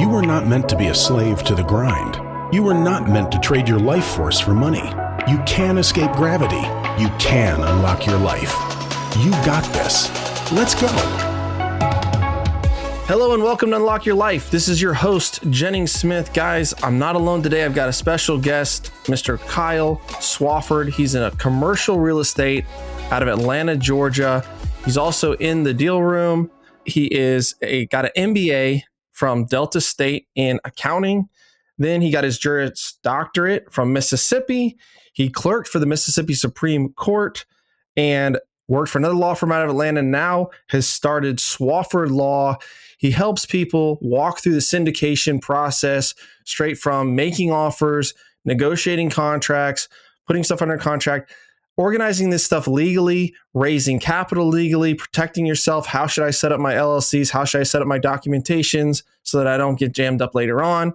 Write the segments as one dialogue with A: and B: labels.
A: You were not meant to be a slave to the grind. You were not meant to trade your life force for money. You can escape gravity. You can unlock your life. You got this. Let's go.
B: Hello and welcome to Unlock Your Life. This is your host, Jennings Smith. Guys, I'm not alone today. I've got a special guest, Mr. Kyle Swafford. He's in a commercial real estate out of Atlanta, Georgia. He's also in the deal room. He got an MBA from Delta State in accounting. Then he got his Juris Doctorate from Mississippi. He clerked for the Mississippi Supreme Court and worked for another law firm out of Atlanta. Now has started Swafford Law. He helps people walk through the syndication process, straight from making offers, negotiating contracts, putting stuff under contract, organizing this stuff legally, raising capital legally, protecting yourself. How should I set up my LLCs? How should I set up my documentations so that I don't get jammed up later on?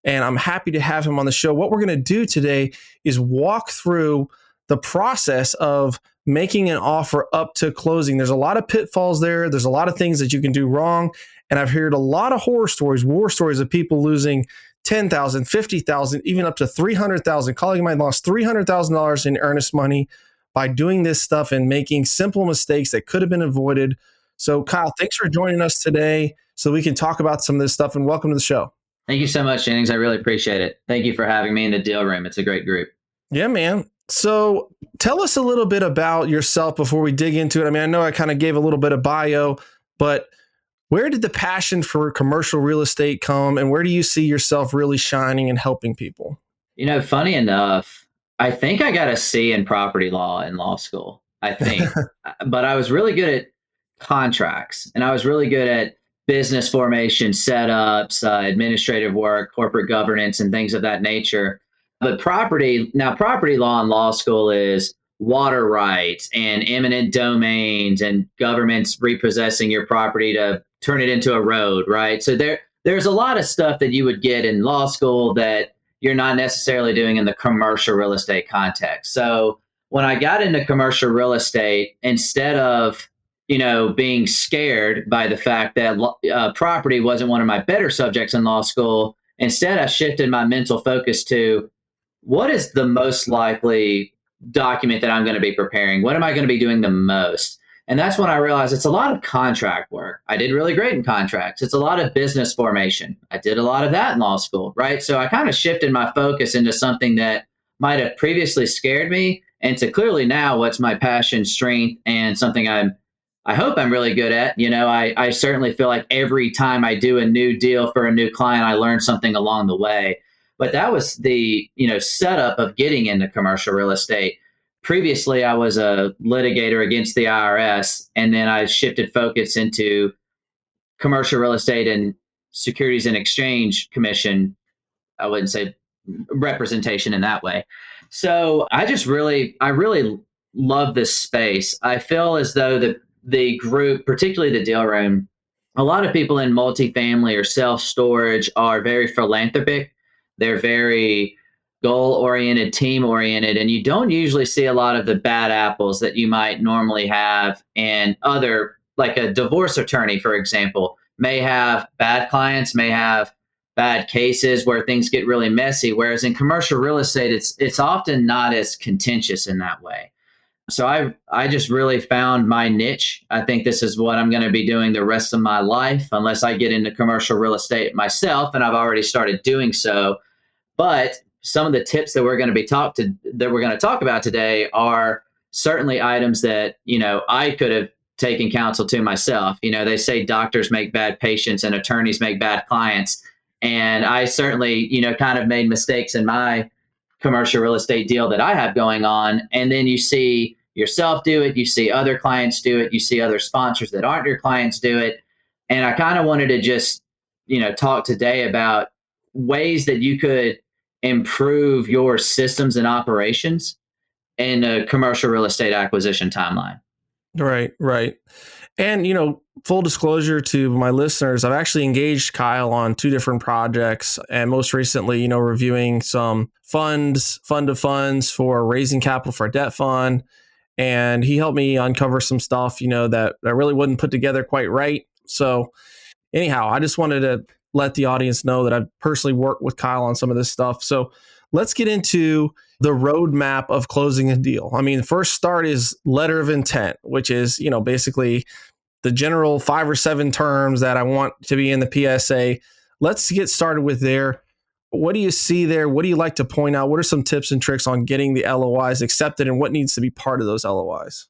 B: And I'm happy to have him on the show. What we're going to do today is walk through the process of making an offer up to closing. There's a lot of pitfalls there. There's a lot of things that you can do wrong. And I've heard a lot of horror stories, war stories of people losing $10,000, $50,000, even up to $300,000. A colleague of mine lost $300,000 in earnest money by doing this stuff and making simple mistakes that could have been avoided. So Kyle, thanks for joining us today so we can talk about some of this stuff, and welcome to the show.
C: Thank you so much, Jennings. I really appreciate it. Thank you for having me in the deal room. It's a great group.
B: Yeah, man. So tell us a little bit about yourself before we dig into it. I mean, I know I kind of gave a little bit of bio, but where did the passion for commercial real estate come, and where do you see yourself really shining and helping people?
C: You know, funny enough, I think I got a C in property law in law school, I think. But I was really good at contracts, and I was really good at business formation, setups, administrative work, corporate governance, and things of that nature. But property law in law school is water rights and eminent domains and governments repossessing your property to turn it into a road, right? So there's a lot of stuff that you would get in law school that you're not necessarily doing in the commercial real estate context. So when I got into commercial real estate, instead of being scared by the fact that property wasn't one of my better subjects in law school, instead I shifted my mental focus to what is the most likely document that I'm going to be preparing? What am I going to be doing the most? And that's when I realized it's a lot of contract work. I did really great in contracts. It's a lot of business formation. I did a lot of that in law school, right? So I kind of shifted my focus into something that might have previously scared me, and to clearly now what's my passion, strength, and something I hope I'm really good at. I certainly feel like every time I do a new deal for a new client, I learn something along the way. But that was the setup of getting into commercial real estate. Previously, I was a litigator against the IRS, and then I shifted focus into commercial real estate and Securities and Exchange Commission. I wouldn't say representation in that way. So I really love this space. I feel as though the group, particularly the deal room, a lot of people in multifamily or self-storage are very philanthropic. They're very goal-oriented, team-oriented, and you don't usually see a lot of the bad apples that you might normally have in other, like a divorce attorney, for example, may have bad clients, may have bad cases where things get really messy, whereas in commercial real estate, it's often not as contentious in that way. So I just really found my niche. I think this is what I'm going to be doing the rest of my life, unless I get into commercial real estate myself, and I've already started doing so. But some of the tips that we're going to talk about today are certainly items that I could have taken counsel to myself. They say doctors make bad patients and attorneys make bad clients, and I certainly kind of made mistakes in my commercial real estate deal that I have going on. And then you see yourself do it, you see other clients do it, you see other sponsors that aren't your clients do it. And I kind of wanted to just talk today about ways that you could improve your systems and operations in a commercial real estate acquisition timeline.
B: Right. And, full disclosure to my listeners, I've actually engaged Kyle on 2 different projects, and most recently, reviewing some fund of funds for raising capital for a debt fund. And he helped me uncover some stuff, that I really wasn't put together quite right. So anyhow, I just wanted to let the audience know that I've personally worked with Kyle on some of this stuff. So let's get into the roadmap of closing a deal. I mean, first start is letter of intent, which is, basically the general 5 or 7 terms that I want to be in the PSA. Let's get started with there. What do you see there? What do you like to point out? What are some tips and tricks on getting the LOIs accepted, and what needs to be part of those LOIs?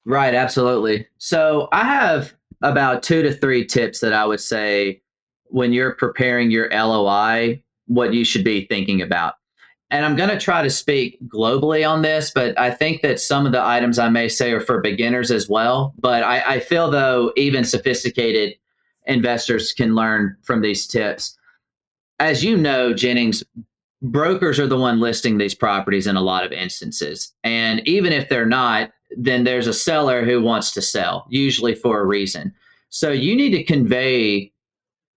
C: Right, absolutely. So I have about 2 to 3 tips that I would say when you're preparing your LOI, what you should be thinking about. And I'm going to try to speak globally on this, but I think that some of the items I may say are for beginners as well. But I feel, though, even sophisticated investors can learn from these tips. As you know, Jennings, brokers are the one listing these properties in a lot of instances. And even if they're not, then there's a seller who wants to sell, usually for a reason. So you need to convey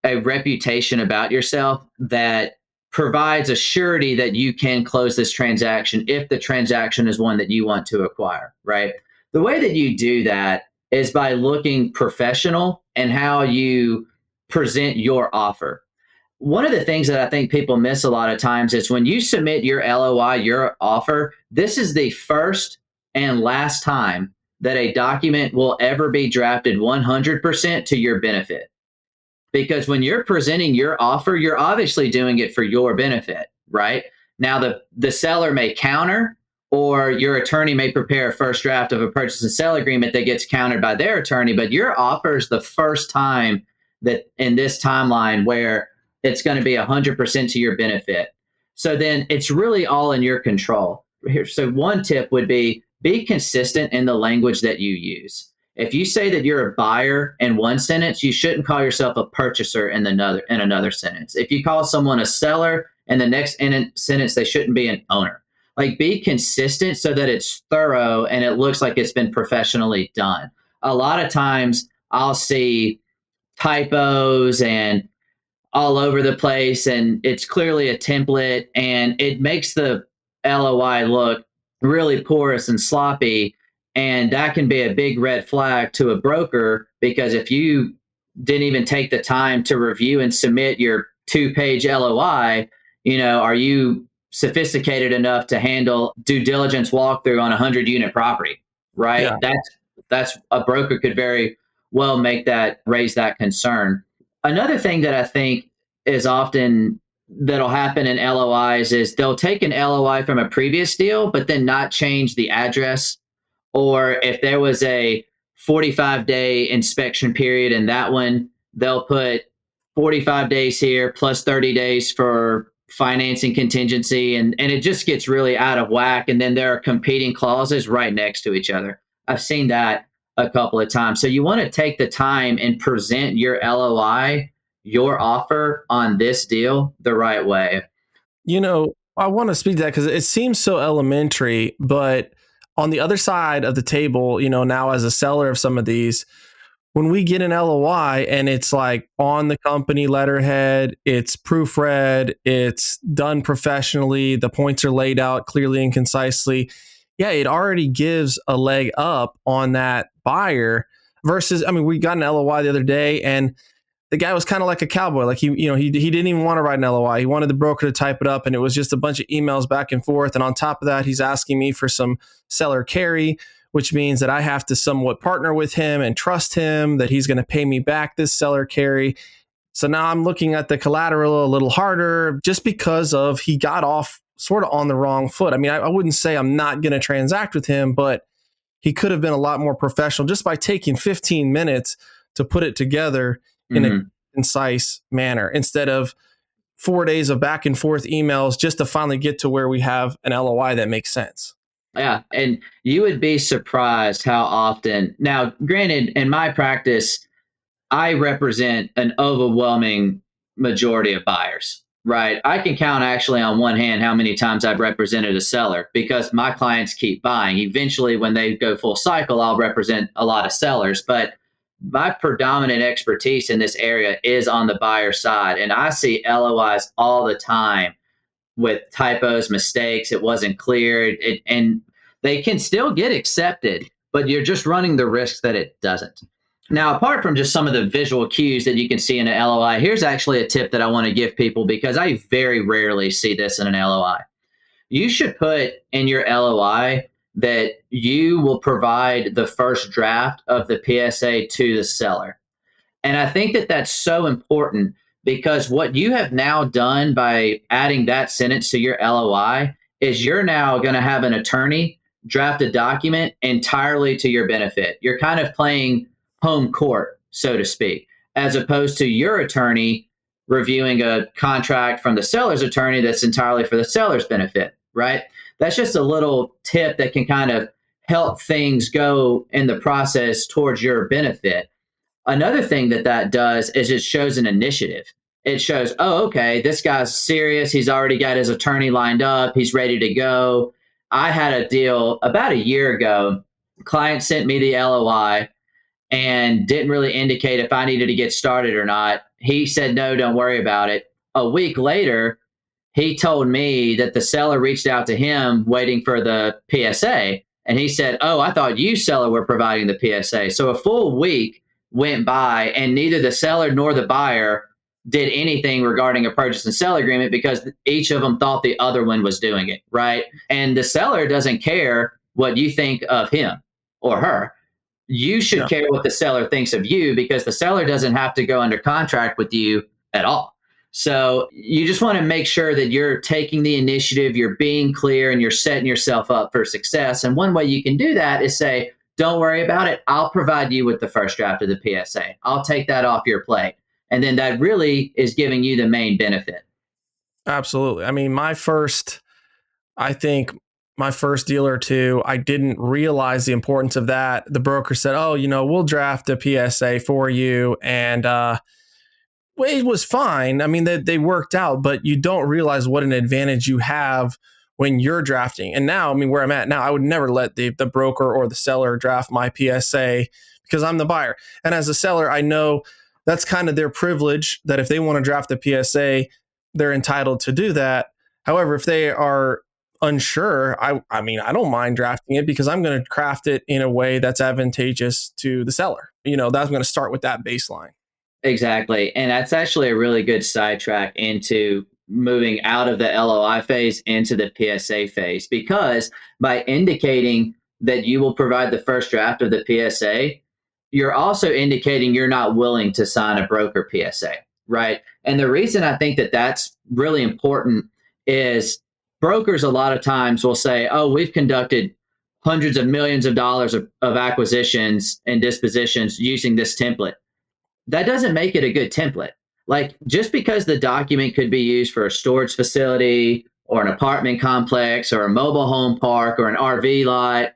C: a reputation about yourself that provides a surety that you can close this transaction if the transaction is one that you want to acquire, right? The way that you do that is by looking professional and how you present your offer. One of the things that I think people miss a lot of times is when you submit your LOI, your offer, this is the first and last time that a document will ever be drafted 100% to your benefit. Because when you're presenting your offer, you're obviously doing it for your benefit, right? Now, the seller may counter, or your attorney may prepare a first draft of a purchase and sale agreement that gets countered by their attorney, but your offer is the first time that in this timeline where it's going to be 100% to your benefit. So then it's really all in your control. So one tip would be consistent in the language that you use. If you say that you're a buyer in one sentence, you shouldn't call yourself a purchaser in another sentence. If you call someone a seller in the next sentence, they shouldn't be an owner. Like, be consistent so that it's thorough and it looks like it's been professionally done. A lot of times I'll see typos and all over the place, and it's clearly a template, and it makes the LOI look really porous and sloppy. And that can be a big red flag to a broker, because if you didn't even take the time to review and submit your 2-page LOI, are you sophisticated enough to handle due diligence walkthrough on a 100-unit property, right?
B: Yeah.
C: That's a broker could very well raise that concern. Another thing that I think is often that'll happen in LOIs is they'll take an LOI from a previous deal, but then not change the address. Or if there was a 45-day inspection period in that one, they'll put 45 days here plus 30 days for financing contingency. And it just gets really out of whack. And then there are competing clauses right next to each other. I've seen that a couple of times. So you want to take the time and present your LOI, your offer on this deal, the right way.
B: I want to speak to that because it seems so elementary, but on the other side of the table, now as a seller of some of these, when we get an LOI and it's like on the company letterhead, it's proofread, it's done professionally, the points are laid out clearly and concisely. Yeah, it already gives a leg up on that buyer versus, we got an LOI the other day and the guy was kind of like a cowboy. Like he didn't even want to write an LOI. He wanted the broker to type it up, and it was just a bunch of emails back and forth. And on top of that, he's asking me for some seller carry, which means that I have to somewhat partner with him and trust him that he's going to pay me back this seller carry. So now I'm looking at the collateral a little harder just because of he got off sort of on the wrong foot. I wouldn't say I'm not going to transact with him, but he could have been a lot more professional just by taking 15 minutes to put it together in a concise manner instead of 4 days of back and forth emails just to finally get to where we have an LOI that makes sense.
C: Yeah. And you would be surprised how often. Now, granted, in my practice, I represent an overwhelming majority of buyers, right? I can count actually on one hand how many times I've represented a seller because my clients keep buying. Eventually, when they go full cycle, I'll represent a lot of sellers. But my predominant expertise in this area is on the buyer side. And I see LOIs all the time with typos, mistakes, it wasn't clear, and they can still get accepted, but you're just running the risk that it doesn't. Now, apart from just some of the visual cues that you can see in an LOI, here's actually a tip that I want to give people because I very rarely see this in an LOI. You should put in your LOI that you will provide the first draft of the PSA to the seller. And I think that that's so important because what you have now done by adding that sentence to your LOI is you're now going to have an attorney draft a document entirely to your benefit. You're kind of playing home court, so to speak, as opposed to your attorney reviewing a contract from the seller's attorney that's entirely for the seller's benefit, right? That's just a little tip that can kind of help things go in the process towards your benefit. Another thing that does is it shows an initiative. It shows, oh, okay, this guy's serious. He's already got his attorney lined up. He's ready to go. I had a deal about a year ago. Client sent me the LOI and didn't really indicate if I needed to get started or not. He said, no, don't worry about it. A week later, he told me that the seller reached out to him waiting for the PSA. And he said, oh, I thought you, seller, were providing the PSA. So a full week went by and neither the seller nor the buyer did anything regarding a purchase and sell agreement because each of them thought the other one was doing it, right? And the seller doesn't care what you think of him or her. You should care what the seller thinks of you because the seller doesn't have to go under contract with you at all. So you just want to make sure that you're taking the initiative, you're being clear, and you're setting yourself up for success. And one way you can do that is say, don't worry about it. I'll provide you with the first draft of the PSA. I'll take that off your plate. And then that really is giving you the main benefit.
B: Absolutely. I mean, my first deal or two, I didn't realize the importance of that. The broker said, oh, we'll draft a PSA for you. And it was fine. I mean, they worked out, but you don't realize what an advantage you have when you're drafting. And now, I mean, where I'm at now, I would never let the broker or the seller draft my PSA because I'm the buyer. And as a seller, I know that's kind of their privilege that if they want to draft the PSA, they're entitled to do that. However, if they are unsure, I mean, I don't mind drafting it because I'm going to craft it in a way that's advantageous to the seller. That's going to start with that baseline.
C: Exactly. And that's actually a really good sidetrack into moving out of the LOI phase into the PSA phase, because by indicating that you will provide the first draft of the PSA, you're also indicating you're not willing to sign a broker PSA, right? And the reason I think that that's really important is brokers a lot of times will say, oh, we've conducted hundreds of millions of dollars of acquisitions and dispositions using this template. That doesn't make it a good template. Like, just because the document could be used for a storage facility or an apartment complex or a mobile home park or an RV lot,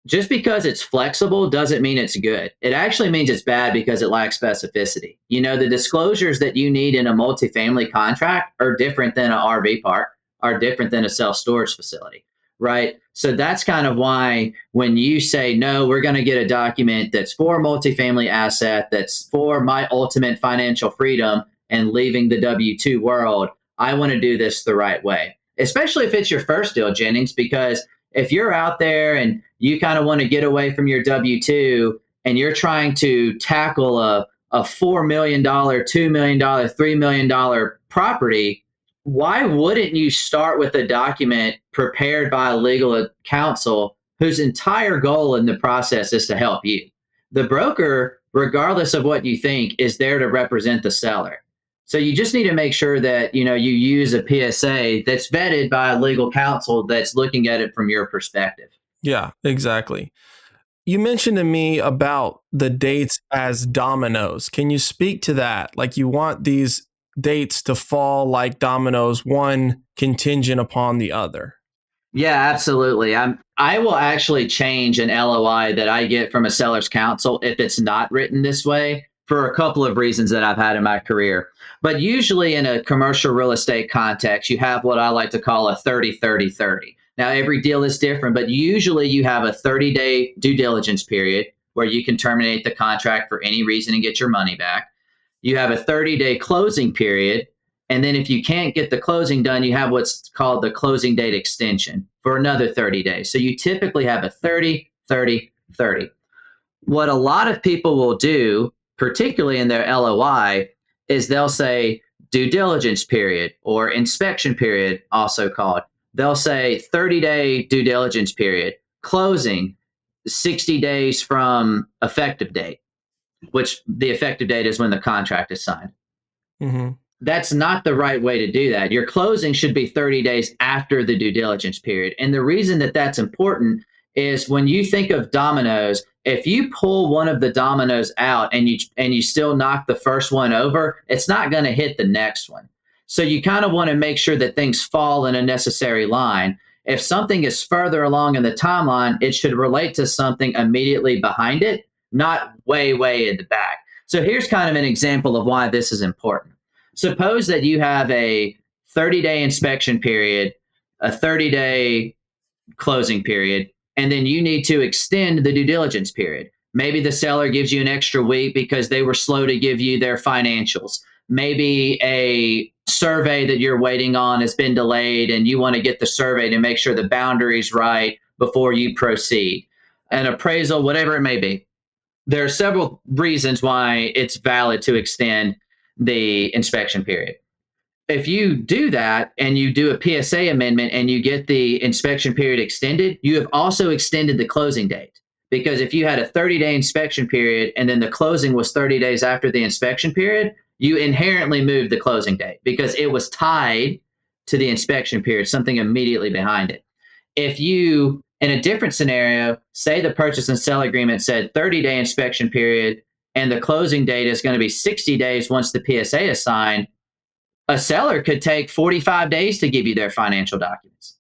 C: just because it's flexible doesn't mean it's good. It actually means it's bad because it lacks specificity. The disclosures that you need in a multifamily contract are different than an RV park, are different than a self-storage facility, right? So that's kind of why when you say, no, we're going to get a document that's for a multifamily asset, that's for my ultimate financial freedom and leaving the W-2 world, I want to do this the right way, especially if it's your first deal, Jennings, because if you're out there and you kind of want to get away from your W-2 and you're trying to tackle a $4 million, $2 million, $3 million property, why wouldn't you start with a document prepared by a legal counsel whose entire goal in the process is to help you? The broker, regardless of what you think, is there to represent the seller. So you just need to make sure that, you use a PSA that's vetted by a legal counsel that's looking at it from your perspective.
B: Yeah, exactly. You mentioned to me about the dates as dominoes. Can you speak to that? Like, you want these dates to fall like dominoes, one contingent upon the other.
C: Yeah, absolutely. I will actually change an LOI that I get from a seller's counsel if it's not written this way for a couple of reasons that I've had in my career. But usually in a commercial real estate context, you have what I like to call a 30-30-30. Now, every deal is different, but usually you have a 30-day due diligence period where you can terminate the contract for any reason and get your money back. You have a 30-day closing period. And then if you can't get the closing done, you have what's called the closing date extension for another 30 days. So you typically have a 30-30-30. What a lot of people will do, particularly in their LOI, is they'll say due diligence period or inspection period, also called. They'll say 30-day due diligence period, closing 60 days from effective date, which the effective date is when the contract is signed.
B: Mm-hmm.
C: That's not the right way to do that. Your closing should be 30 days after the due diligence period. And the reason that that's important is when you think of dominoes, if you pull one of the dominoes out and you still knock the first one over, it's not going to hit the next one. So you kind of want to make sure that things fall in a necessary line. If something is further along in the timeline, it should relate to something immediately behind it, not way, way in the back. So here's kind of an example of why this is important. Suppose that you have a 30-day inspection period, a 30-day closing period, and then you need to extend the due diligence period. Maybe the seller gives you an extra week because they were slow to give you their financials. Maybe a survey that you're waiting on has been delayed and you want to get the survey to make sure the boundary's right before you proceed. An appraisal, whatever it may be. There are several reasons why it's valid to extend the inspection period. If you do that and you do a PSA amendment and you get the inspection period extended, you have also extended the closing date. Because if you had a 30-day inspection period and then the closing was 30 days after the inspection period, you inherently moved the closing date because it was tied to the inspection period, something immediately behind it. If you, in a different scenario, say the purchase and sale agreement said 30-day inspection period and the closing date is going to be 60 days once the PSA is signed, a seller could take 45 days to give you their financial documents,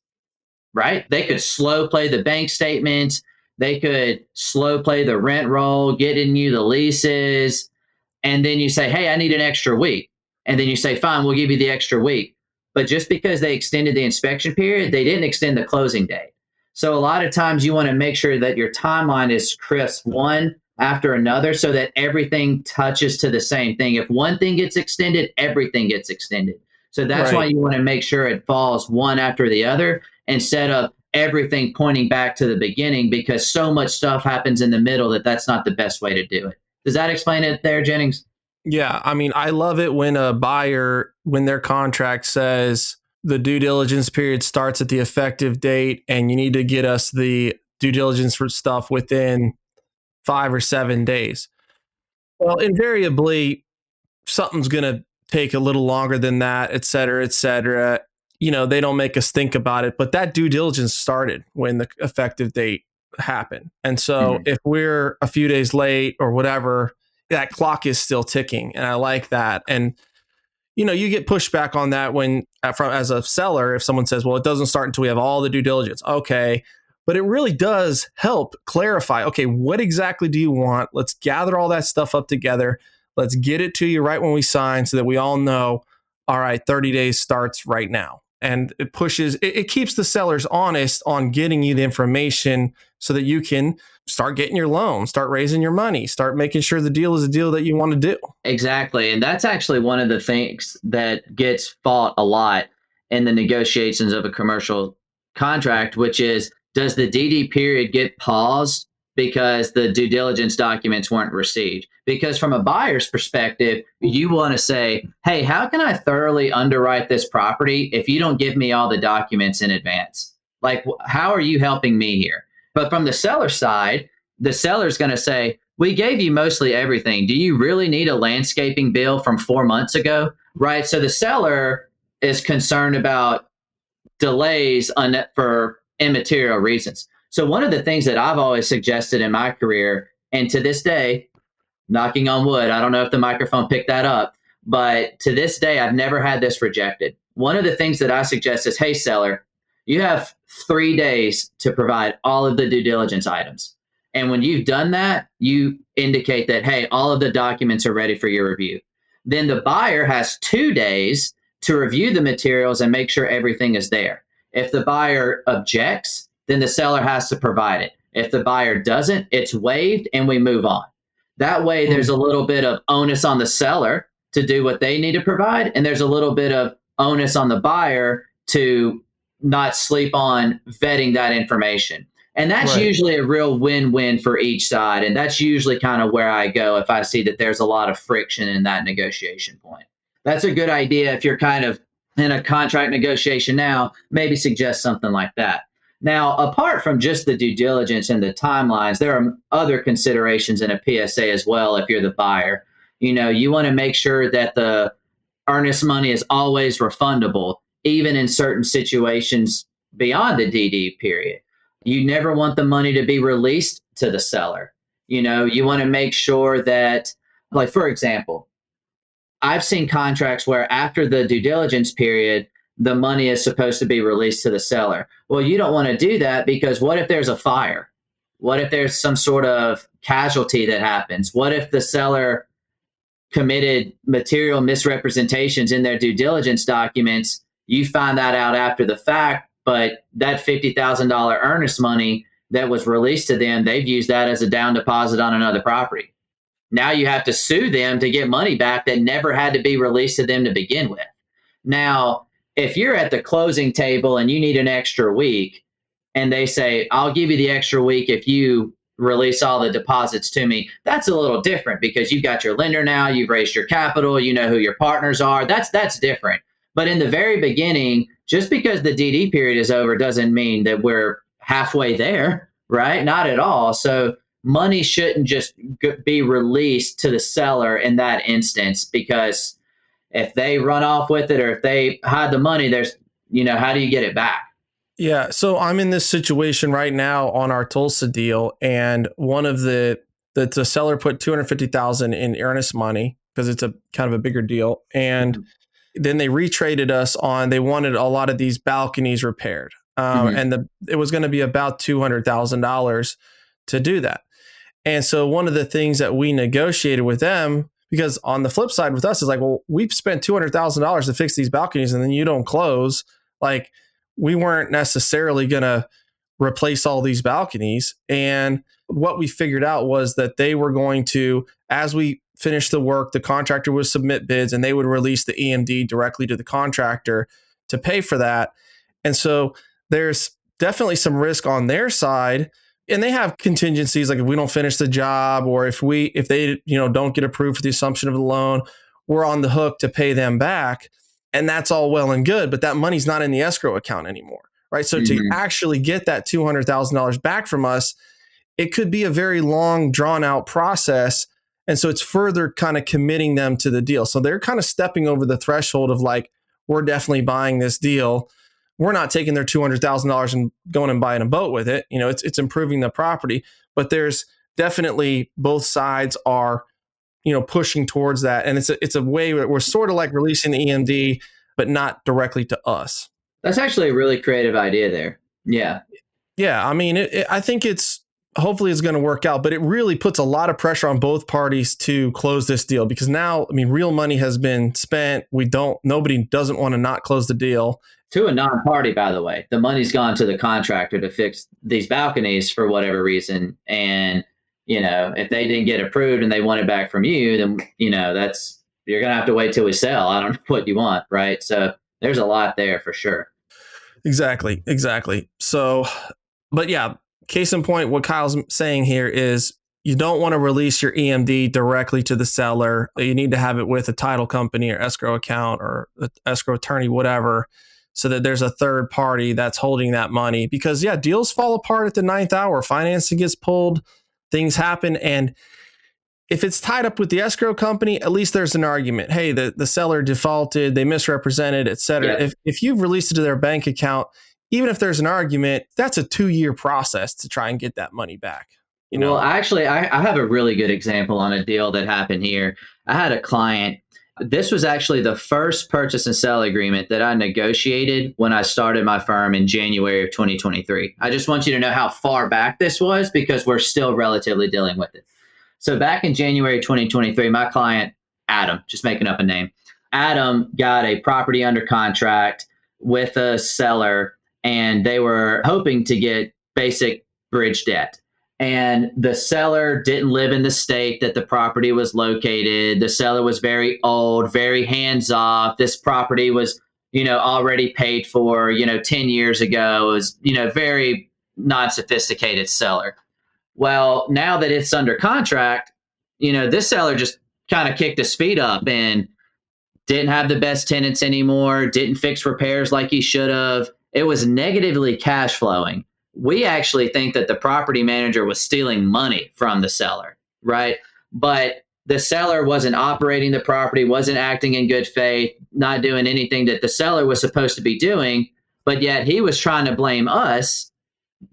C: right? They could slow play the bank statements. They could slow play the rent roll, getting you the leases. And then you say, hey, I need an extra week. And then you say, fine, we'll give you the extra week. But just because they extended the inspection period, they didn't extend the closing date. So a lot of times you want to make sure that your timeline is crisp one after another so that everything touches to the same thing. If one thing gets extended, everything gets extended. So that's why you want to make sure it falls one after the other instead of everything pointing back to the beginning, because so much stuff happens in the middle that's not the best way to do it. Does that explain it there, Jennings?
B: Yeah. I mean, I love it when a buyer, when their contract says the due diligence period starts at the effective date and you need to get us the due diligence for stuff within 5 or 7 days. Well, invariably, something's going to take a little longer than that, et cetera, et cetera. You know, they don't make us think about it, but that due diligence started when the effective date happened. And so if we're a few days late or whatever, that clock is still ticking. And I like that. And, you know, you get pushback on that when, as a seller, if someone says, well, it doesn't start until we have all the due diligence. Okay. But it really does help clarify, okay, what exactly do you want? Let's gather all that stuff up together. Let's get it to you right when we sign so that we all know, all right, 30 days starts right now. And it pushes, it keeps the sellers honest on getting you the information so that you can start getting your loan, start raising your money, start making sure the deal is a deal that you want to do.
C: Exactly. And that's actually one of the things that gets fought a lot in the negotiations of a commercial contract, which is, does the DD period get paused because the due diligence documents weren't received? Because from a buyer's perspective, you want to say, hey, how can I thoroughly underwrite this property if you don't give me all the documents in advance? Like, how are you helping me here? But from the seller side, the seller's going to say, we gave you mostly everything. Do you really need a landscaping bill from 4 months ago? Right. So the seller is concerned about delays for immaterial reasons. So one of the things that I've always suggested in my career, and to this day, knocking on wood, I don't know if the microphone picked that up, but to this day, I've never had this rejected. One of the things that I suggest is, hey, seller, you have 3 days to provide all of the due diligence items. And when you've done that, you indicate that, hey, all of the documents are ready for your review. Then the buyer has 2 days to review the materials and make sure everything is there. If the buyer objects, then the seller has to provide it. If the buyer doesn't, it's waived and we move on. That way, there's a little bit of onus on the seller to do what they need to provide, and there's a little bit of onus on the buyer to not sleep on vetting that information. And that's
B: Right.
C: usually a real win-win for each side. And that's usually kind of where I go if I see that there's a lot of friction in that negotiation point. That's a good idea if you're kind of in a contract negotiation now, maybe suggest something like that. Now, apart from just the due diligence and the timelines, there are other considerations in a PSA as well if you're the buyer. You want to make sure that the earnest money is always refundable, even in certain situations beyond the DD period. You never want the money to be released to the seller. You want to make sure that, like, for example, I've seen contracts where after the due diligence period, the money is supposed to be released to the seller. Well, you don't want to do that because what if there's a fire? What if there's some sort of casualty that happens? What if the seller committed material misrepresentations in their due diligence documents? You find that out after the fact, but that $50,000 earnest money that was released to them, they've used that as a down deposit on another property. Now you have to sue them to get money back that never had to be released to them to begin with. Now, if you're at the closing table and you need an extra week and they say, I'll give you the extra week if you release all the deposits to me, that's a little different because you've got your lender now, you've raised your capital, you know who your partners are. That's different. But in the very beginning, just because the DD period is over doesn't mean that we're halfway there, right? Not at all. So money shouldn't just be released to the seller in that instance, because if they run off with it or if they hide the money, there's, how do you get it back?
B: Yeah. So I'm in this situation right now on our Tulsa deal, and one of the seller put $250,000 in earnest money because it's a kind of a bigger deal. And then they retraded us they wanted a lot of these balconies repaired. And it was going to be about $200,000 to do that. And so one of the things that we negotiated with them, because on the flip side with us is like, well, we've spent $200,000 to fix these balconies and then you don't close. Like, we weren't necessarily going to replace all these balconies. And what we figured out was that they were going to, as we finished the work, the contractor would submit bids and they would release the EMD directly to the contractor to pay for that. And so there's definitely some risk on their side. And they have contingencies, like if we don't finish the job or if they don't get approved for the assumption of the loan, we're on the hook to pay them back. And that's all well and good, but that money's not in the escrow account anymore, right? So to actually get that $200,000 back from us, it could be a very long, drawn out process. And so it's further kind of committing them to the deal. So they're kind of stepping over the threshold of like, we're definitely buying this deal. We're not taking their $200,000 and going and buying a boat with it. It's improving the property, but there's definitely both sides are, pushing towards that. And it's a way where we're sort of like releasing the EMD, but not directly to us.
C: That's actually a really creative idea there. Yeah.
B: Yeah. I mean, I think hopefully it's going to work out, but it really puts a lot of pressure on both parties to close this deal because now, real money has been spent. Nobody doesn't want to not close the deal.
C: To a non-party, by the way. The money's gone to the contractor to fix these balconies for whatever reason. And, if they didn't get approved and they want it back from you, then, you're going to have to wait till we sell. I don't know what you want, right? So there's a lot there for sure.
B: Exactly. So, but yeah, case in point, what Kyle's saying here is you don't want to release your EMD directly to the seller. You need to have it with a title company or escrow account or escrow attorney, whatever, so that there's a third party that's holding that money. Because deals fall apart at the ninth hour. Financing gets pulled, things happen. And if it's tied up with the escrow company, at least there's an argument. Hey, the seller defaulted, they misrepresented, et cetera.
C: Yeah.
B: If you've released it to their bank account, even if there's an argument, that's a 2-year process to try and get that money back.
C: Well, actually, I have a really good example on a deal that happened here. I had a client. This was actually the first purchase and sale agreement that I negotiated when I started my firm in January of 2023. I just want you to know how far back this was because we're still relatively dealing with it. So back in January 2023, my client, Adam, just making up a name, Adam got a property under contract with a seller, and they were hoping to get basic bridge debt. And the seller didn't live in the state that the property was located. The seller was very old, very hands-off. This property was, already paid for, 10 years ago. It was, very, non-sophisticated seller. Well, now that it's under contract, this seller just kind of kicked his feet up and didn't have the best tenants anymore, didn't fix repairs like he should have. It was negatively cash flowing. We actually think that the property manager was stealing money from the seller, right? But the seller wasn't operating the property, wasn't acting in good faith, not doing anything that the seller was supposed to be doing, but yet he was trying to blame us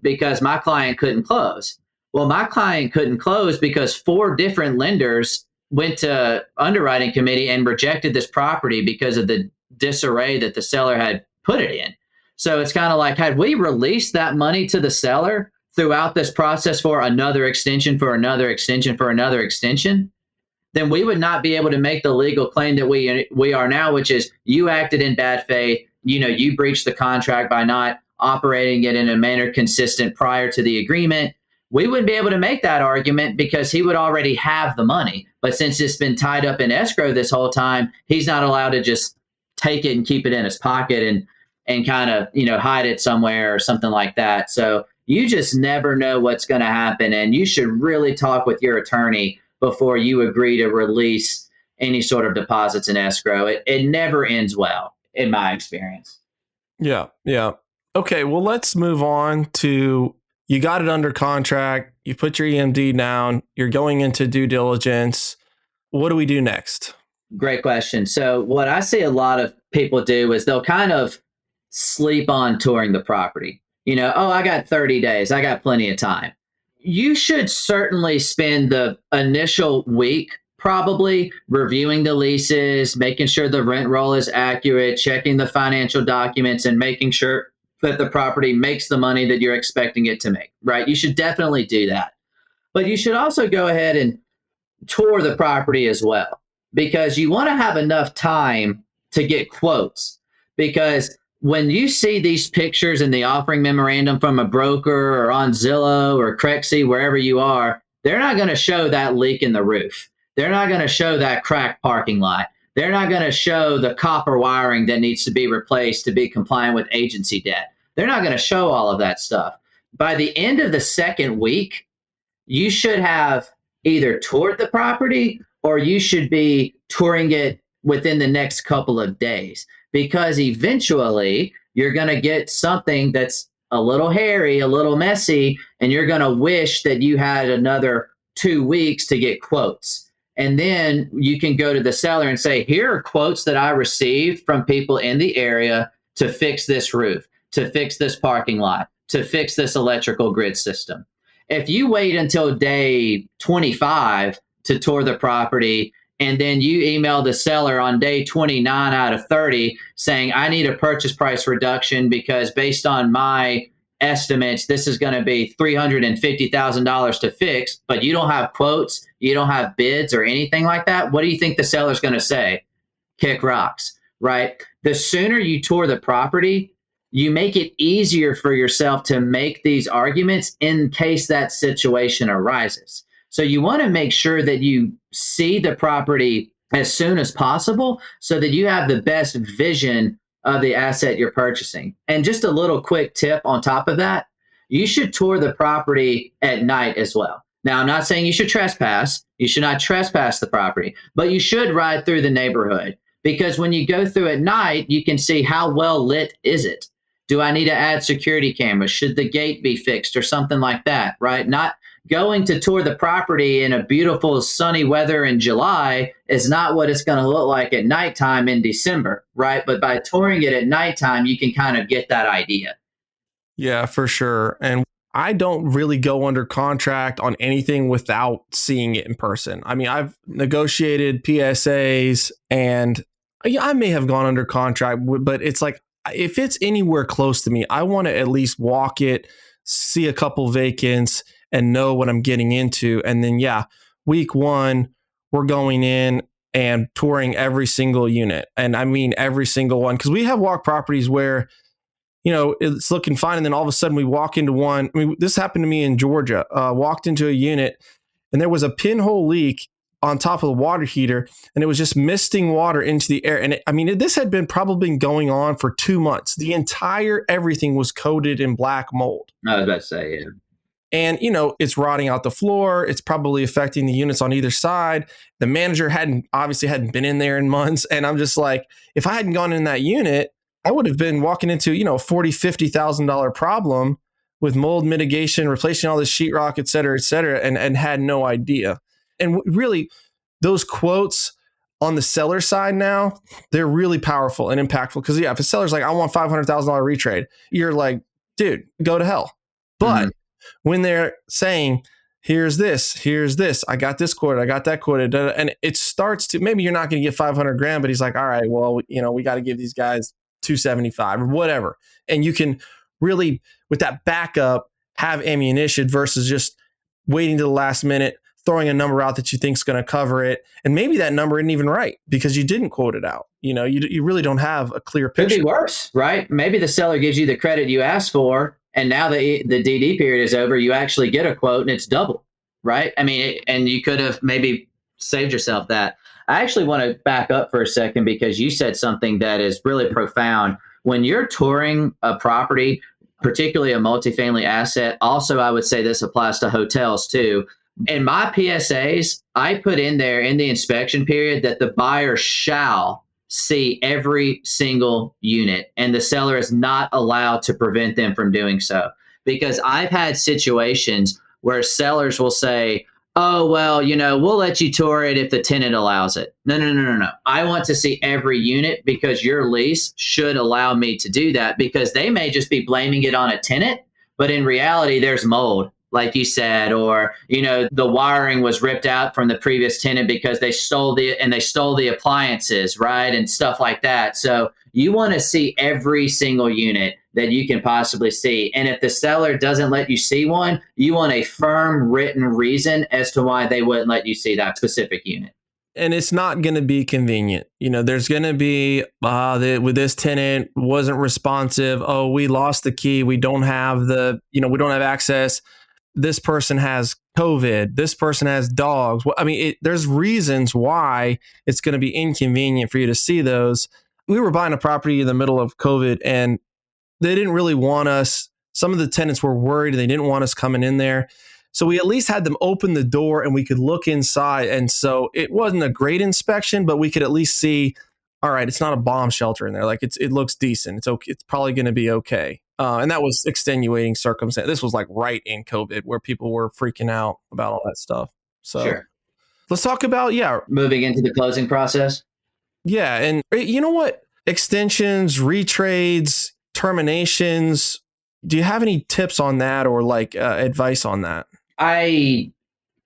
C: because my client couldn't close. Well, my client couldn't close because 4 different lenders went to underwriting committee and rejected this property because of the disarray that the seller had put it in. So it's kind of like, had we released that money to the seller throughout this process for another extension, for another extension, for another extension, then we would not be able to make the legal claim that we are now, which is you acted in bad faith. You breached the contract by not operating it in a manner consistent prior to the agreement. We wouldn't be able to make that argument because he would already have the money. But since it's been tied up in escrow this whole time, he's not allowed to just take it and keep it in his pocket and kind of, hide it somewhere or something like that. So you just never know what's going to happen. And you should really talk with your attorney before you agree to release any sort of deposits in escrow. It never ends well, in my experience.
B: Yeah. Yeah. Okay. Well, let's move on to, you got it under contract. You put your EMD down. You're going into due diligence. What do we do next?
C: Great question. So what I see a lot of people do is they'll kind of sleep on touring the property. I got 30 days. I got plenty of time. You should certainly spend the initial week probably reviewing the leases, making sure the rent roll is accurate, checking the financial documents, and making sure that the property makes the money that you're expecting it to make, right? You should definitely do that. But you should also go ahead and tour the property as well, because you want to have enough time to get quotes. Because when you see these pictures in the offering memorandum from a broker or on Zillow or Crexy, wherever you are, they're not going to show that leak in the roof. They're not going to show that cracked parking lot. They're not going to show the copper wiring that needs to be replaced to be compliant with agency debt. They're not going to show all of that stuff. By the end of the second week, you should have either toured the property or you should be touring it within the next couple of days, because eventually you're going to get something that's a little hairy, a little messy, and you're going to wish that you had another 2 weeks to get quotes. And then you can go to the seller and say, here are quotes that I received from people in the area to fix this roof, to fix this parking lot, to fix this electrical grid system. If you wait until day 25 to tour the property, and then you email the seller on day 29 out of 30 saying, I need a purchase price reduction because based on my estimates, this is going to be $350,000 to fix, but you don't have quotes, you don't have bids or anything like that, what do you think the seller's going to say? Kick rocks, right? The sooner you tour the property, you make it easier for yourself to make these arguments in case that situation arises. So you want to make sure that you see the property as soon as possible so that you have the best vision of the asset you're purchasing. And just a little quick tip on top of that, you should tour the property at night as well. Now, I'm not saying you should trespass. You should not trespass the property, but you should ride through the neighborhood, because when you go through at night, you can see how well lit is it. Do I need to add security cameras? Should the gate be fixed or something like that, right? Not going to tour the property in a beautiful sunny weather in July is not what it's going to look like at nighttime in December, right? But by touring it at nighttime, you can kind of get that idea.
B: Yeah, for sure. And I don't really go under contract on anything without seeing it in person. I mean, I've negotiated PSAs and I may have gone under contract, but it's like, if it's anywhere close to me, I want to at least walk it, see a couple vacants, and know what I'm getting into. And then, week one, we're going in and touring every single unit. And I mean, every single one, because we have walk properties where, it's looking fine. And then all of a sudden we walk into one. I mean, this happened to me in Georgia, walked into a unit and there was a pinhole leak on top of the water heater, and it was just misting water into the air. And this had been probably going on for 2 months. The entire everything was coated in black mold.
C: I was about to say, yeah.
B: And, it's rotting out the floor. It's probably affecting the units on either side. The manager obviously hadn't been in there in months. And I'm just like, if I hadn't gone in that unit, I would have been walking into, $40,000, $50,000 problem with mold mitigation, replacing all this sheetrock, et cetera, and had no idea. And really, those quotes on the seller side now, they're really powerful and impactful. Because, if a seller's like, I want $500,000 retrade, you're like, dude, go to hell. But when they're saying, here's this, I got this quoted, I got that quoted, and it starts to, maybe you're not going to get 500 grand, but he's like, all right, well, we got to give these guys 275 or whatever. And you can really, with that backup, have ammunition versus just waiting to the last minute, throwing a number out that you think is going to cover it. And maybe that number isn't even right because you didn't quote it out. You really don't have a clear picture.
C: Could be worse, right? Maybe the seller gives you the credit you asked for, and now the DD period is over, you actually get a quote and it's double, right? And you could have maybe saved yourself that. I actually want to back up for a second because you said something that is really profound. When you're touring a property, particularly a multifamily asset, also I would say this applies to hotels too. In my PSAs, I put in there in the inspection period that the buyer shall see every single unit, and the seller is not allowed to prevent them from doing so. Because I've had situations where sellers will say, oh, well, we'll let you tour it if the tenant allows it. No. I want to see every unit because your lease should allow me to do that, because they may just be blaming it on a tenant, but in reality, there's mold, like you said, or, the wiring was ripped out from the previous tenant because they stole the appliances, right? And stuff like that. So you want to see every single unit that you can possibly see. And if the seller doesn't let you see one, you want a firm written reason as to why they wouldn't let you see that specific unit.
B: And it's not going to be convenient. There's going to be, with this tenant wasn't responsive. Oh, we lost the key. We don't have we don't have access. This person has COVID. This person has dogs. There's reasons why it's going to be inconvenient for you to see those. We were buying a property in the middle of COVID, and they didn't really want us. Some of the tenants were worried and they didn't want us coming in there. So we at least had them open the door and we could look inside. And so it wasn't a great inspection, but we could at least see, all right, it's not a bomb shelter in there. Like it looks decent. It's okay. It's probably going to be okay. And that was extenuating circumstance. This was like right in COVID where people were freaking out about all that stuff. So
C: sure.
B: Let's talk about,
C: moving into the closing process.
B: Yeah. And you know what? Extensions, retrades, terminations. Do you have any tips on that or advice on that?
C: I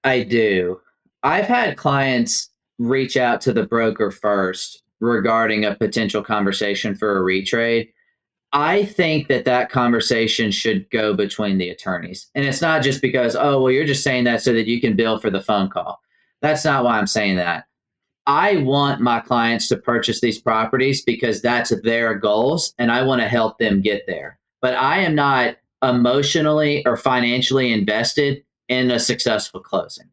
C: do. I've had clients reach out to the broker first regarding a potential conversation for a retrade. I think that conversation should go between the attorneys. And it's not just because, oh, well, you're just saying that so that you can bill for the phone call. That's not why I'm saying that. I want my clients to purchase these properties because that's their goals, and I want to help them get there. But I am not emotionally or financially invested in a successful closing.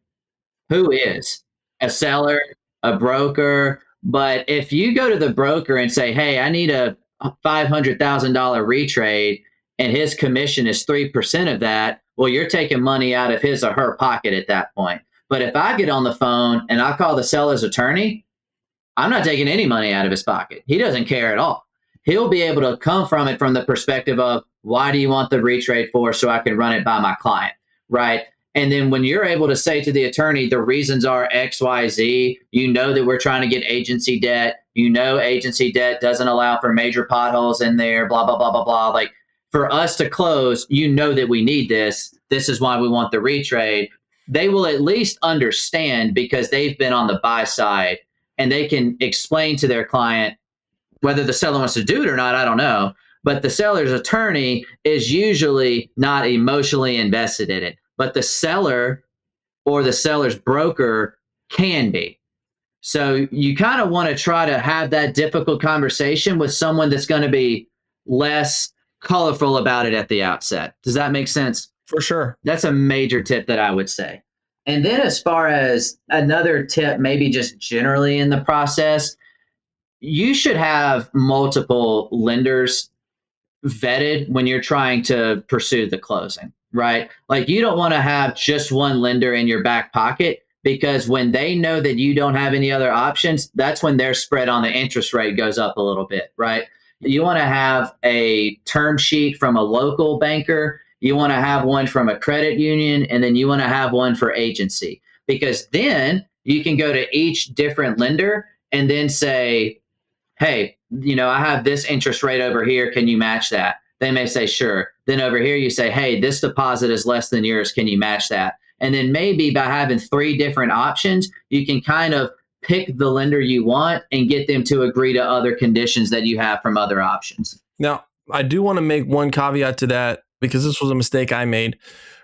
C: Who is? A seller, a broker. But if you go to the broker and say, hey, I need a $500,000 retrade, and his commission is 3% of that, well, you're taking money out of his or her pocket at that point. But if I get on the phone and I call the seller's attorney, I'm not taking any money out of his pocket. He doesn't care at all. He'll be able to come from it from the perspective of, why do you want the retrade for, so I can run it by my client, right? And then when you're able to say to the attorney, the reasons are X, Y, Z, that we're trying to get agency debt. Agency debt doesn't allow for major potholes in there, blah, blah, blah, blah, blah. Like, for us to close, that we need this. This is why we want the retrade. They will at least understand because they've been on the buy side, and they can explain to their client whether the seller wants to do it or not. I don't know. But the seller's attorney is usually not emotionally invested in it. But the seller or the seller's broker can be. So you kind of want to try to have that difficult conversation with someone that's going to be less colorful about it at the outset. Does that make sense?
B: For sure.
C: That's a major tip that I would say. And then as far as another tip, maybe just generally in the process, you should have multiple lenders vetted when you're trying to pursue the closing, right? Like you don't want to have just one lender in your back pocket because when they know that you don't have any other options, that's when their spread on the interest rate goes up a little bit, right? You want to have a term sheet from a local banker, you want to have one from a credit union, and then you want to have one for agency because then you can go to each different lender and then say, hey, I have this interest rate over here. Can you match that? They may say, sure. Then over here, you say, hey, this deposit is less than yours. Can you match that? And then maybe by having 3 different options, you can kind of pick the lender you want and get them to agree to other conditions that you have from other options.
B: Now, I do want to make one caveat to that because this was a mistake I made.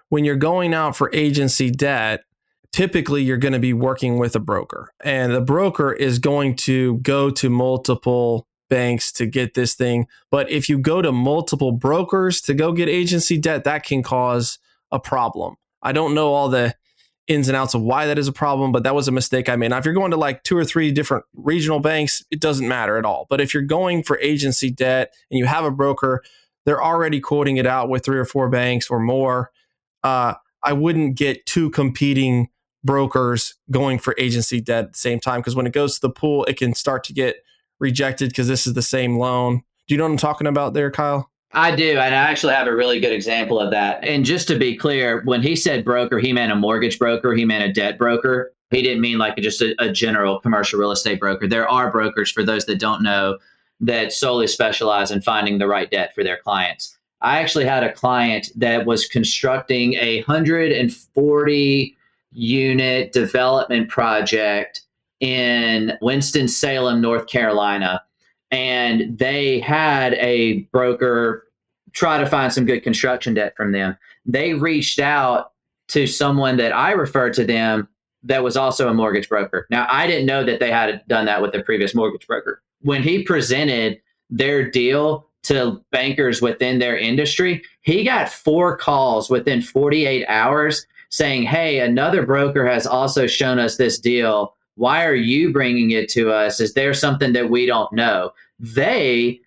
B: When you're going out for agency debt, typically you're going to be working with a broker, and the broker is going to go to multiple banks to get this thing. But if you go to multiple brokers to go get agency debt, that can cause a problem. I don't know all the ins and outs of why that is a problem, but that was a mistake I made. Now, if you're going to like 2 or 3 different regional banks, it doesn't matter at all. But if you're going for agency debt and you have a broker, they're already quoting it out with 3 or 4 banks or more. I wouldn't get 2 competing brokers going for agency debt at the same time, because when it goes to the pool, it can start to get rejected because this is the same loan. Do you know what I'm talking about there, Kyle?
C: I do, and I actually have a really good example of that. And just to be clear, when he said broker, he meant a mortgage broker, he meant a debt broker. He didn't mean like just a general commercial real estate broker. There are brokers, for those that don't know, that solely specialize in finding the right debt for their clients. I actually had a client that was constructing a 140 unit development project in Winston-Salem, North Carolina. And they had a broker try to find some good construction debt from them. They reached out to someone that I referred to them that was also a mortgage broker. Now, I didn't know that they had done that with the previous mortgage broker. When he presented their deal to bankers within their industry, he got 4 calls within 48 hours saying, hey, another broker has also shown us this deal. Why are you bringing it to us? Is there something that we don't know? The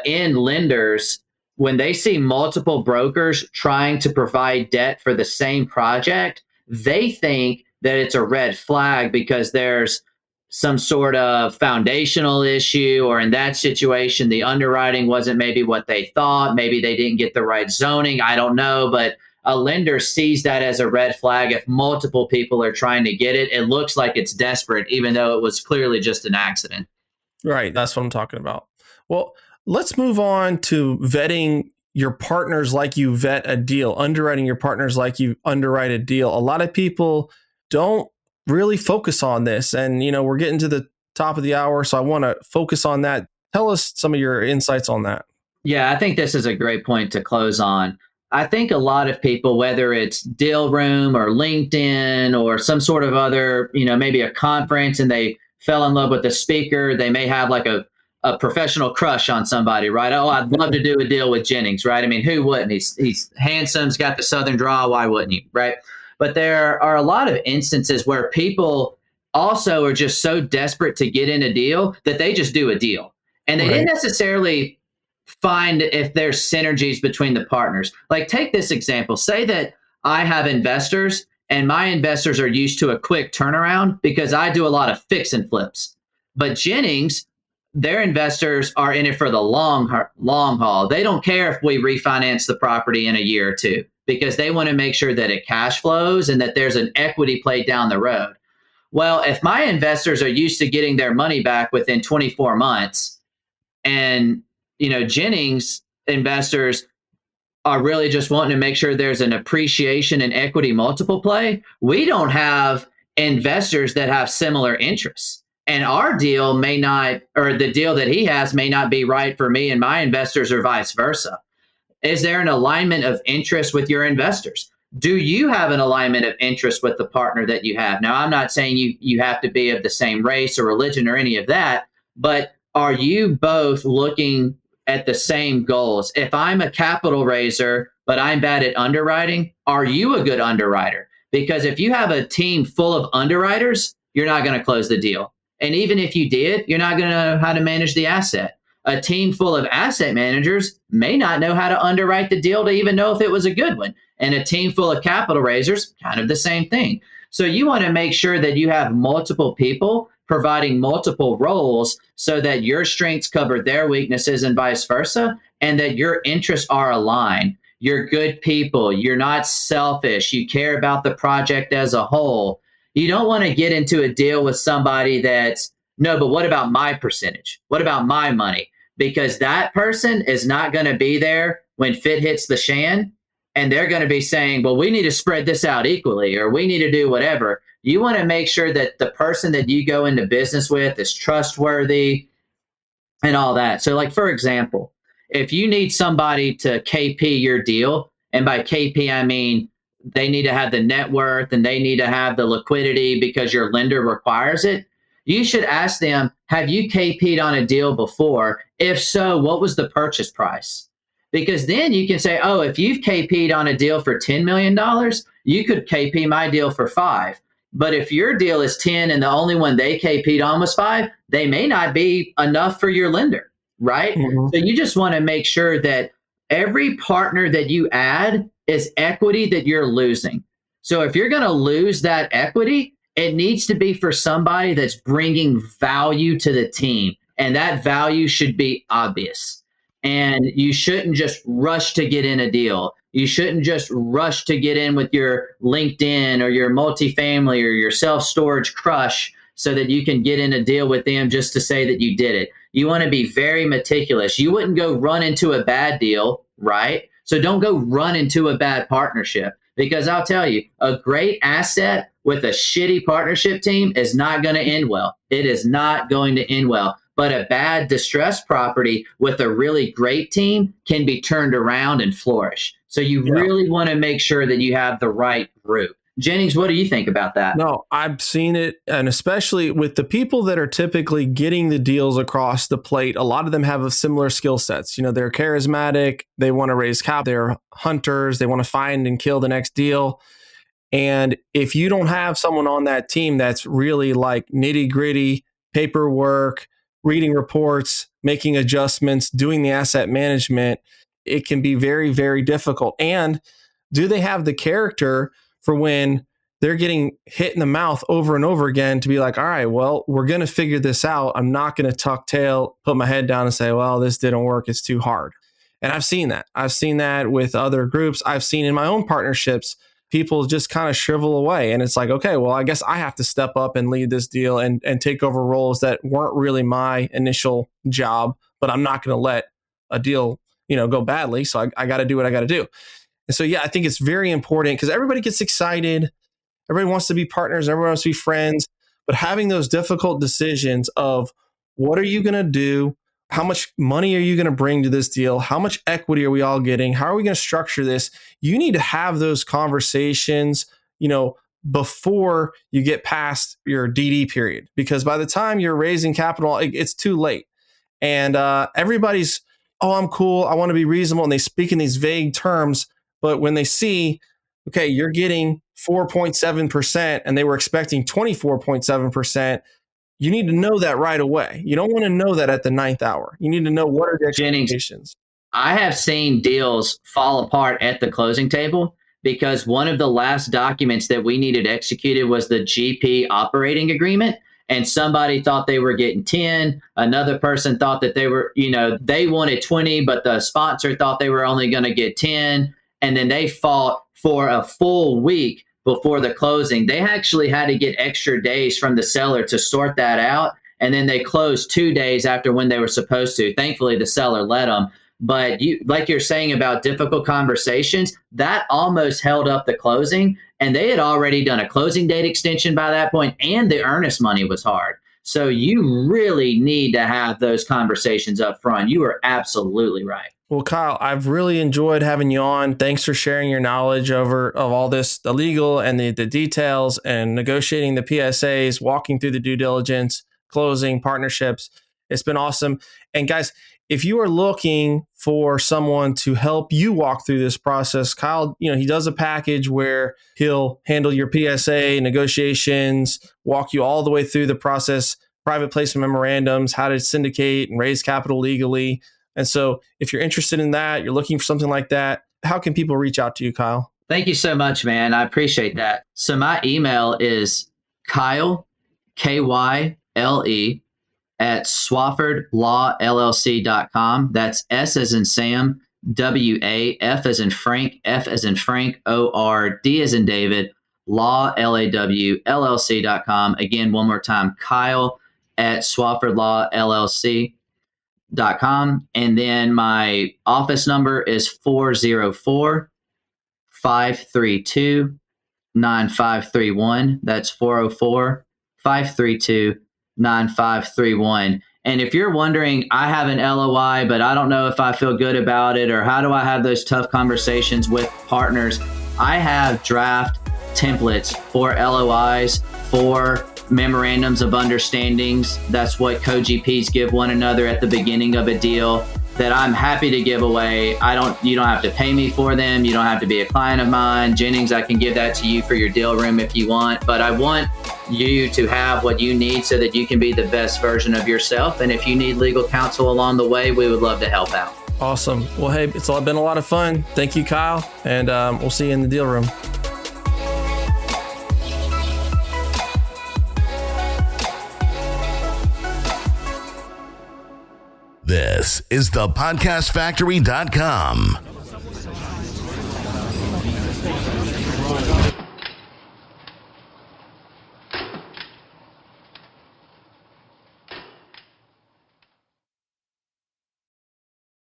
C: end lenders, when they see multiple brokers trying to provide debt for the same project, they think that it's a red flag because there's some sort of foundational issue, or in that situation, the underwriting wasn't maybe what they thought. Maybe they didn't get the right zoning. I don't know, but a lender sees that as a red flag. If multiple people are trying to get it, it looks like it's desperate, even though it was clearly just an accident.
B: Right. That's what I'm talking about. Well, let's move on to vetting your partners like you vet a deal, underwriting your partners like you underwrite a deal. A lot of people don't really focus on this. And, we're getting to the top of the hour, so I want to focus on that. Tell us some of your insights on that.
C: Yeah, I think this is a great point to close on. I think a lot of people, whether it's Deal Room or LinkedIn or some sort of other, maybe a conference, and they fell in love with the speaker, they may have like a professional crush on somebody, right? Oh, I'd love to do a deal with Jennings, right? I mean, who wouldn't? He's handsome, he's got the Southern drawl. Why wouldn't you, right? But there are a lot of instances where people also are just so desperate to get in a deal that they just do a deal. And they didn't necessarily find if there's synergies between the partners. Like, take this example. Say that I have investors and my investors are used to a quick turnaround because I do a lot of fix and flips. But Jennings, their investors are in it for the long haul. They don't care if we refinance the property in a year or 2 because they want to make sure that it cash flows and that there's an equity play down the road. Well, if my investors are used to getting their money back within 24 months and Jennings investors are really just wanting to make sure there's an appreciation and equity multiple play, we don't have investors that have similar interests. And our deal may not, or the deal that he has may not be right for me and my investors, or vice versa. Is there an alignment of interest with your investors? Do you have an alignment of interest with the partner that you have? Now, I'm not saying you have to be of the same race or religion or any of that, but are you both looking at the same goals? If I'm a capital raiser, but I'm bad at underwriting, are you a good underwriter? Because if you have a team full of underwriters, you're not going to close the deal. And even if you did, you're not going to know how to manage the asset. A team full of asset managers may not know how to underwrite the deal to even know if it was a good one. And a team full of capital raisers, kind of the same thing. So you want to make sure that you have multiple people providing multiple roles so that your strengths cover their weaknesses and vice versa, and that your interests are aligned. You're good people. You're not selfish. You care about the project as a whole. You don't want to get into a deal with somebody that's, no, but what about my percentage? What about my money? Because that person is not going to be there when fit hits the shan. And they're going to be saying, well, we need to spread this out equally, or we need to do whatever. You want to make sure that the person that you go into business with is trustworthy and all that. So like, for example, if you need somebody to KP your deal, and by KP, I mean, they need to have the net worth and they need to have the liquidity because your lender requires it. You should ask them, have you KP'd on a deal before? If so, what was the purchase price? Because then you can say, oh, if you've KP'd on a deal for $10 million, you could KP my deal for 5. But if your deal is 10 and the only one they KP'd on was 5, they may not be enough for your lender, right? Mm-hmm. So you just want to make sure that every partner that you add is equity that you're losing. So if you're going to lose that equity, it needs to be for somebody that's bringing value to the team. And that value should be obvious. And you shouldn't just rush to get in a deal. You shouldn't just rush to get in with your LinkedIn or your multifamily or your self-storage crush so that you can get in a deal with them just to say that you did it. You want to be very meticulous. You wouldn't go run into a bad deal, right? So don't go run into a bad partnership, because I'll tell you, a great asset with a shitty partnership team is not going to end well. It is not going to end well. But a bad distressed property with a really great team can be turned around and flourish. So you really want to make sure that you have the right group. Jennings, what do you think about that?
B: No, I've seen it. And especially with the people that are typically getting the deals across the plate, a lot of them have similar skill sets. You know, they're charismatic. They want to raise capital. They're hunters. They want to find and kill the next deal. And if you don't have someone on that team that's really like nitty gritty paperwork, reading reports, making adjustments, doing the asset management, it can be very, very difficult. And do they have the character for when they're getting hit in the mouth over and over again to be like, all right, well, we're going to figure this out. I'm not going to tuck tail, put my head down and say, well, this didn't work. It's too hard. And I've seen that. I've seen that with other groups. I've seen in my own partnerships, people just kind of shrivel away. And it's like, okay, well, I guess I have to step up and lead this deal and take over roles that weren't really my initial job, but I'm not going to let a deal, go badly. So I got to do what I got to do. And so, yeah, I think it's very important because everybody gets excited. Everybody wants to be partners. Everyone wants to be friends. But having those difficult decisions of what are you going to do? How much money are you going to bring to this deal? How much equity are we all getting? How are we going to structure this? You need to have those conversations, before you get past your DD period, because by the time you're raising capital, it's too late. And everybody's, oh, I'm cool. I want to be reasonable. And they speak in these vague terms. But when they see, okay, you're getting 4.7% and they were expecting 24.7%, you need to know that right away. You don't want to know that at the 9th hour. You need to know what are the expectations.
C: I have seen deals fall apart at the closing table because one of the last documents that we needed executed was the GP operating agreement. And somebody thought they were getting 10. Another person thought that they were, they wanted 20, but the sponsor thought they were only going to get 10. And then they fought for a full week before the closing. They actually had to get extra days from the seller to sort that out. And then they closed 2 days after when they were supposed to. Thankfully, the seller let them. But like you're saying about difficult conversations, that almost held up the closing. And they had already done a closing date extension by that point, and the earnest money was hard. So you really need to have those conversations up front. You are absolutely right.
B: Well, Kyle, I've really enjoyed having you on. Thanks for sharing your knowledge of all this, the legal and the details and negotiating the PSAs, walking through the due diligence, closing partnerships. It's been awesome. And guys, if you are looking for someone to help you walk through this process, Kyle, he does a package where he'll handle your PSA negotiations, walk you all the way through the process, private placement memorandums, how to syndicate and raise capital legally. And so if you're interested in that, you're looking for something like that, how can people reach out to you, Kyle?
C: Thank you so much, man. I appreciate that. So my email is Kyle, Kyle, at SwaffordLawLLC.com. That's S as in Sam, W-A, F as in Frank, F as in Frank, O-R-D as in David, Law, L-A-W, LLC.com. Again, one more time, Kyle at SwaffordLawLLC.com. And then my office number is 404-532-9531. That's 404-532-9531. And if you're wondering, I have an LOI, but I don't know if I feel good about it, or how do I have those tough conversations with partners? I have draft templates for LOIs, for memorandums of understandings. That's what co-GPs give one another at the beginning of a deal, that I'm happy to give away. You don't have to pay me for them. You don't have to be a client of mine. Jennings, I can give that to you for your deal room if you want, but I want you to have what you need so that you can be the best version of yourself. And if you need legal counsel along the way, we would love to help out.
B: Awesome. Well, hey, it's all been a lot of fun. Thank you, Kyle. And we'll see you in the deal room.
D: This is thepodcastfactory.com.